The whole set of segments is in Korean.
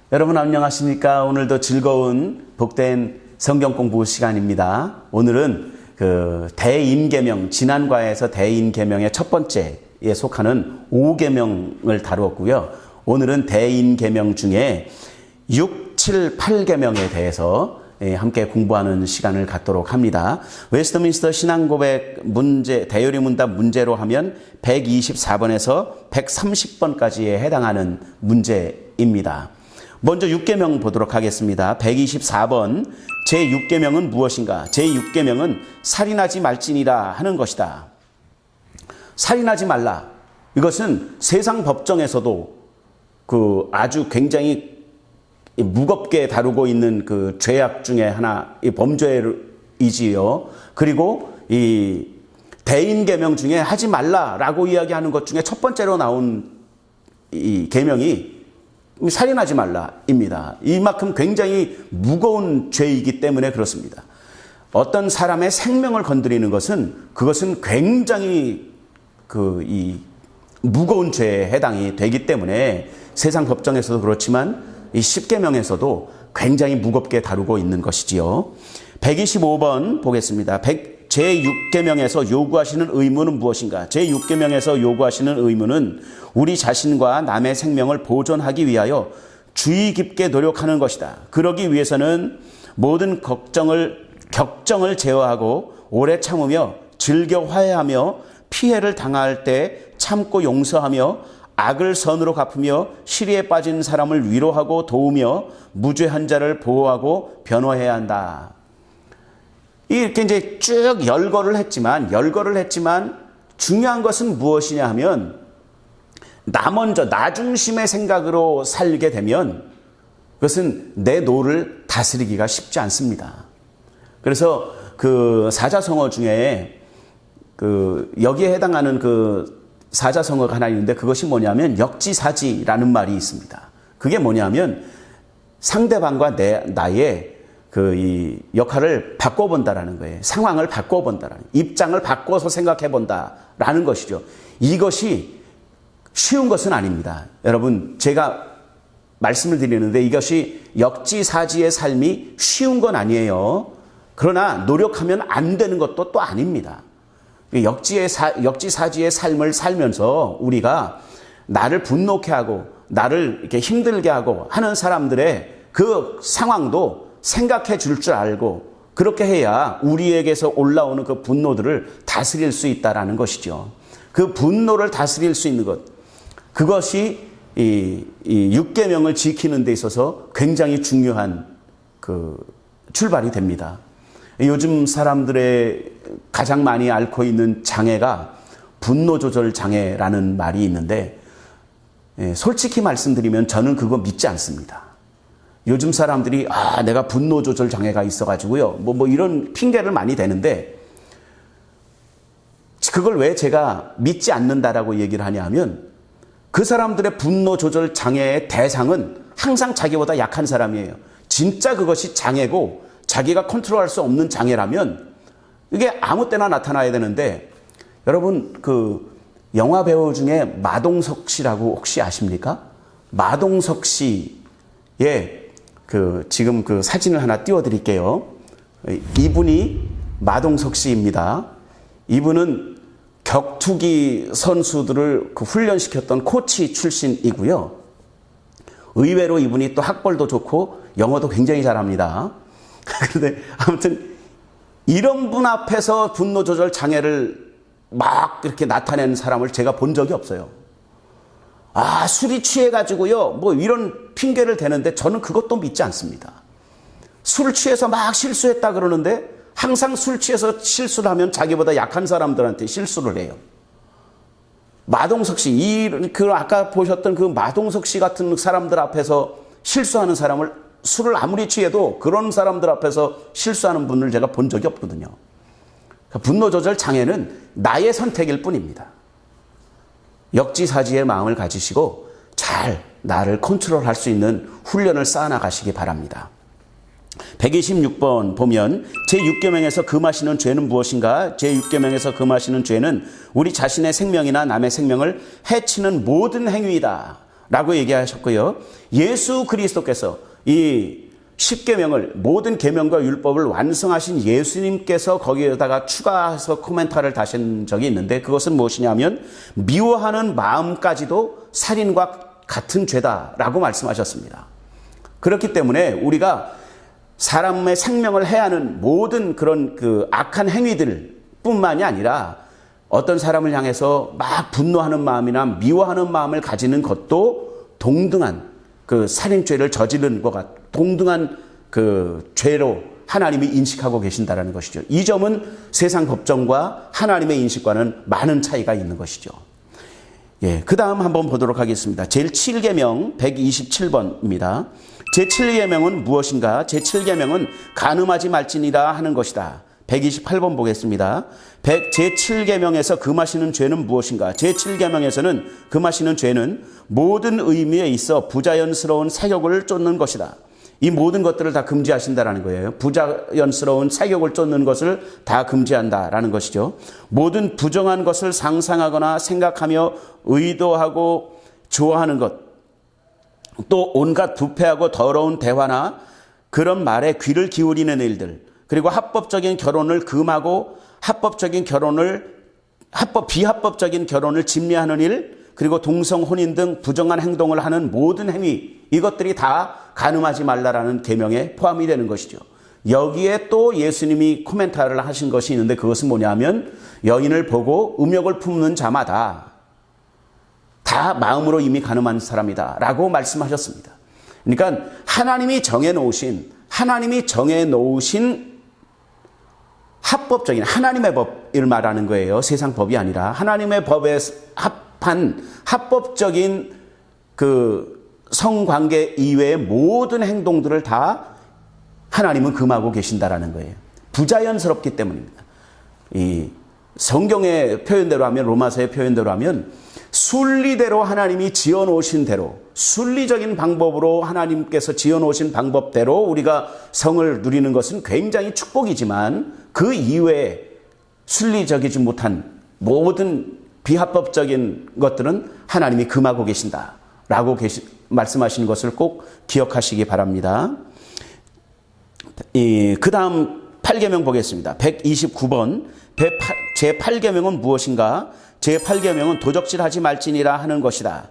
여러분 안녕하십니까? 오늘도 즐거운 복된 성경 공부 시간입니다. 오늘은 대인계명, 지난과에서 대인계명의 첫 번째에 속하는 5계명을 다루었고요. 오늘은 대인계명 중에 6, 7, 8계명에 대해서 함께 공부하는 시간을 갖도록 합니다. 웨스트민스터 신앙고백 문제, 대요리 문답 문제로 하면 124번에서 130번까지에 해당하는 문제입니다. 먼저 6계명 보도록 하겠습니다. 124번 제6계명은 무엇인가? 제6계명은 살인하지 말지니라 하는 것이다. 살인하지 말라. 이것은 세상 법정에서도 아주 굉장히 무겁게 다루고 있는 죄악 중에 하나, 이 범죄이지요. 그리고 이 대인계명 중에 하지 말라라고 이야기하는 것 중에 첫 번째로 나온 이 계명이 살인하지 말라입니다. 이만큼 굉장히 무거운 죄이기 때문에 그렇습니다. 어떤 사람의 생명을 건드리는 그것은 굉장히 이 무거운 죄에 해당이 되기 때문에 세상 법정에서도 그렇지만 이 10계명에서도 굉장히 무겁게 다루고 있는 것이지요. 125번 보겠습니다. 제6계명에서 요구하시는 의무는 무엇인가? 제6계명에서 요구하시는 의무는 우리 자신과 남의 생명을 보존하기 위하여 주의 깊게 노력하는 것이다. 그러기 위해서는 모든 격정을 제어하고 오래 참으며 즐겨 화해하며 피해를 당할 때 참고 용서하며 악을 선으로 갚으며 시리에 빠진 사람을 위로하고 도우며 무죄한 자를 보호하고 변호해야 한다. 이렇게 이제 쭉 열거를 했지만 중요한 것은 무엇이냐 하면 나 중심의 생각으로 살게 되면 그것은 내 노를 다스리기가 쉽지 않습니다. 그래서 사자성어 중에 여기에 해당하는 사자성어가 하나 있는데 그것이 뭐냐면 역지사지라는 말이 있습니다. 그게 뭐냐면 상대방과 나의 이 역할을 바꿔본다라는 거예요. 상황을 바꿔본다라는, 입장을 바꿔서 생각해본다라는 것이죠. 이것이 쉬운 것은 아닙니다. 여러분, 제가 말씀을 드리는데 이것이 역지사지의 삶이 쉬운 건 아니에요. 그러나 노력하면 안 되는 것도 또 아닙니다. 역지사지의 삶을 살면서 우리가 나를 분노케 하고 나를 이렇게 힘들게 하고 하는 사람들의 그 상황도 생각해 줄 줄 알고 그렇게 해야 우리에게서 올라오는 그 분노들을 다스릴 수 있다라는 것이죠. 그 분노를 다스릴 수 있는 것, 그것이 이 6계명을 지키는 데 있어서 굉장히 중요한 출발이 됩니다. 요즘 사람들의 가장 많이 앓고 있는 장애가 분노 조절 장애라는 말이 있는데 솔직히 말씀드리면 저는 그거 믿지 않습니다. 요즘 사람들이 내가 분노 조절 장애가 있어가지고요 뭐 이런 핑계를 많이 대는데 그걸 왜 제가 믿지 않는다라고 얘기를 하냐면 그 사람들의 분노 조절 장애의 대상은 항상 자기보다 약한 사람이에요. 진짜 그것이 장애고 자기가 컨트롤할 수 없는 장애라면 이게 아무 때나 나타나야 되는데 여러분 영화 배우 중에 마동석 씨라고 혹시 아십니까? 마동석 씨의 지금 사진을 하나 띄워드릴게요. 이분이 마동석 씨입니다. 이분은 격투기 선수들을 훈련시켰던 코치 출신이고요. 의외로 이분이 또 학벌도 좋고 영어도 굉장히 잘합니다. 그런데 아무튼 이런 분 앞에서 분노 조절 장애를 막 이렇게 나타내는 사람을 제가 본 적이 없어요. 술이 취해가지고요 이런 핑계를 대는데 저는 그것도 믿지 않습니다. 술 취해서 막 실수했다 그러는데 항상 술 취해서 실수를 하면 자기보다 약한 사람들한테 실수를 해요. 마동석 씨, 아까 보셨던 마동석 씨 같은 사람들 앞에서 실수하는 사람을 술을 아무리 취해도 그런 사람들 앞에서 실수하는 분을 제가 본 적이 없거든요. 분노 조절 장애는 나의 선택일 뿐입니다. 역지사지의 마음을 가지시고 잘 나를 컨트롤할 수 있는 훈련을 쌓아나가시기 바랍니다. 126번 보면 제6계명에서 금하시는 죄는 무엇인가? 제6계명에서 금하시는 죄는 우리 자신의 생명이나 남의 생명을 해치는 모든 행위이다. 라고 얘기하셨고요. 예수 그리스도께서 이 10계명을 모든 계명과 율법을 완성하신 예수님께서 거기에다가 추가해서 코멘터를 다신 적이 있는데 그것은 무엇이냐면 미워하는 마음까지도 살인과 같은 죄다라고 말씀하셨습니다. 그렇기 때문에 우리가 사람의 생명을 해하는 모든 그런 그 악한 행위들 뿐만이 아니라 어떤 사람을 향해서 막 분노하는 마음이나 미워하는 마음을 가지는 것도 동등한 그 살인죄를 저지른 것과 동등한 그 죄로 하나님이 인식하고 계신다라는 것이죠. 이 점은 세상 법정과 하나님의 인식과는 많은 차이가 있는 것이죠. 예, 그 다음 한번 보도록 하겠습니다. 제7계명 127번입니다. 제7계명은 무엇인가? 제7계명은 간음하지 말지니라 하는 것이다. 128번 보겠습니다. 제7계명에서 금하시는 죄는 무엇인가? 제7계명에서는 금하시는 죄는 모든 의미에 있어 부자연스러운 사욕을 쫓는 것이다. 이 모든 것들을 다 금지하신다라는 거예요. 부자연스러운 사욕을 쫓는 것을 다 금지한다라는 것이죠. 모든 부정한 것을 상상하거나 생각하며 의도하고 좋아하는 것, 또 온갖 부패하고 더러운 대화나 그런 말에 귀를 기울이는 일들, 그리고 합법적인 결혼을 금하고 비합법적인 결혼을 집례하는 일, 그리고 동성 혼인 등 부정한 행동을 하는 모든 행위, 이것들이 다 간음하지 말라라는 계명에 포함이 되는 것이죠. 여기에 또 예수님이 코멘터를 하신 것이 있는데 그것은 뭐냐면 여인을 보고 음욕을 품는 자마다 다 마음으로 이미 간음한 사람이다 라고 말씀하셨습니다. 그러니까 하나님이 정해놓으신 합법적인 하나님의 법을 말하는 거예요. 세상 법이 아니라 하나님의 법에 합한 합법적인 그 성관계 이외의 모든 행동들을 다 하나님은 금하고 계신다라는 거예요. 부자연스럽기 때문입니다. 이 성경의 표현대로 하면, 로마서의 표현대로 하면 순리대로 하나님이 지어놓으신 대로, 순리적인 방법으로 하나님께서 지어놓으신 방법대로 우리가 성을 누리는 것은 굉장히 축복이지만 그 이외에 순리적이지 못한 모든 비합법적인 것들은 하나님이 금하고 계신다라고 말씀하시는 것을 꼭 기억하시기 바랍니다. 그 다음 8계명 보겠습니다. 129번 제8계명은 무엇인가? 제8계명은 도적질하지 말지니라 하는 것이다.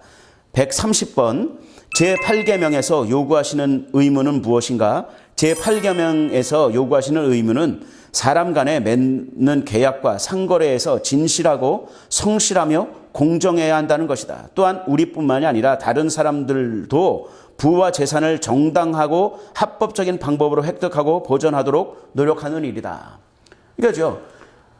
130번 제8계명에서 요구하시는 의무는 무엇인가? 제8계명에서 요구하시는 의무는 사람 간에 맺는 계약과 상거래에서 진실하고 성실하며 공정해야 한다는 것이다. 또한 우리뿐만이 아니라 다른 사람들도 부와 재산을 정당하고 합법적인 방법으로 획득하고 보존하도록 노력하는 일이다. 이거죠.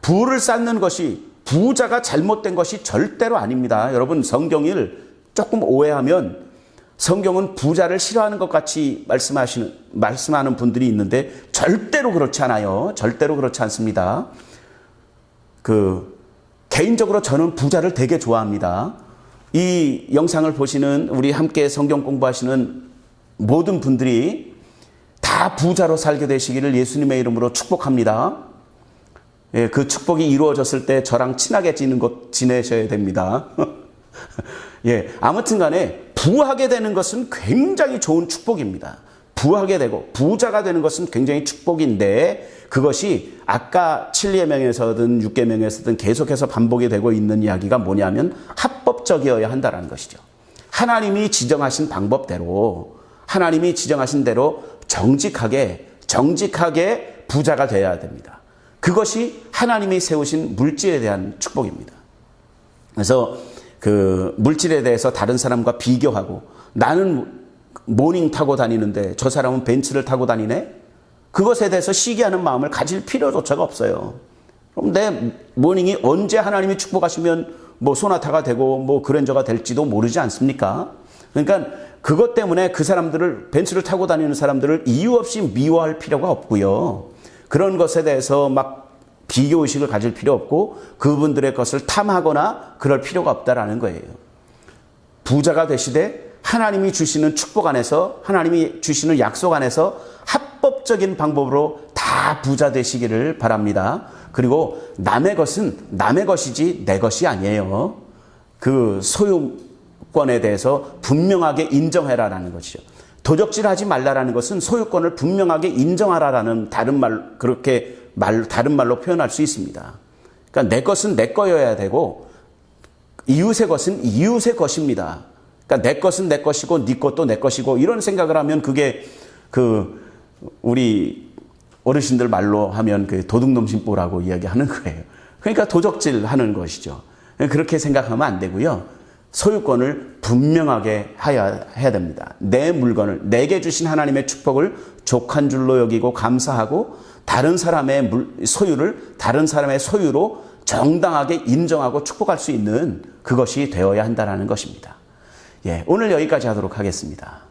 부를 쌓는 것이, 부자가 잘못된 것이 절대로 아닙니다. 여러분, 성경을 조금 오해하면 성경은 부자를 싫어하는 것 같이 말씀하는 분들이 있는데 절대로 그렇지 않아요. 절대로 그렇지 않습니다. 개인적으로 저는 부자를 되게 좋아합니다. 이 영상을 보시는 우리 함께 성경 공부하시는 모든 분들이 다 부자로 살게 되시기를 예수님의 이름으로 축복합니다. 예, 그 축복이 이루어졌을 때 저랑 친하게 지내셔야 됩니다. 예, 아무튼 간에 부하게 되는 것은 굉장히 좋은 축복입니다. 부하게 되고 부자가 되는 것은 굉장히 축복인데 그것이 아까 7계명에서든 6계명에서든 계속해서 반복이 되고 있는 이야기가 뭐냐면 합법적이어야 한다는 것이죠. 하나님이 지정하신 방법대로, 하나님이 지정하신 대로 정직하게 부자가 되어야 됩니다. 그것이 하나님이 세우신 물질에 대한 축복입니다. 그래서 그 물질에 대해서 다른 사람과 비교하고 나는 모닝 타고 다니는데 저 사람은 벤츠를 타고 다니네? 그것에 대해서 시기하는 마음을 가질 필요조차가 없어요. 그럼 내 모닝이 언제 하나님이 축복하시면 뭐 소나타가 되고 뭐 그랜저가 될지도 모르지 않습니까? 그러니까 그것 때문에 그 사람들을, 벤츠를 타고 다니는 사람들을 이유 없이 미워할 필요가 없고요. 그런 것에 대해서 막 비교의식을 가질 필요 없고 그분들의 것을 탐하거나 그럴 필요가 없다라는 거예요. 부자가 되시되 하나님이 주시는 축복 안에서, 하나님이 주시는 약속 안에서 합법적인 방법으로 다 부자 되시기를 바랍니다. 그리고 남의 것은 남의 것이지 내 것이 아니에요. 그 소유권에 대해서 분명하게 인정해라라는 것이죠. 도적질하지 말라라는 것은 소유권을 분명하게 인정하라라는 다른 말로 표현할 수 있습니다. 그러니까 내 것은 내 거여야 되고 이웃의 것은 이웃의 것입니다. 그러니까 내 것은 내 것이고 네 것도 내 것이고 이런 생각을 하면 그게 우리 어르신들 말로 하면 도둑놈 신보라고 이야기하는 거예요. 그러니까 도적질하는 것이죠. 그렇게 생각하면 안 되고요. 소유권을 분명하게 해야 됩니다. 내 물건을 내게 주신 하나님의 축복을 족한 줄로 여기고 감사하고 다른 사람의 소유를 다른 사람의 소유로 정당하게 인정하고 축복할 수 있는 그것이 되어야 한다는 것입니다. 오늘 여기까지 하도록 하겠습니다.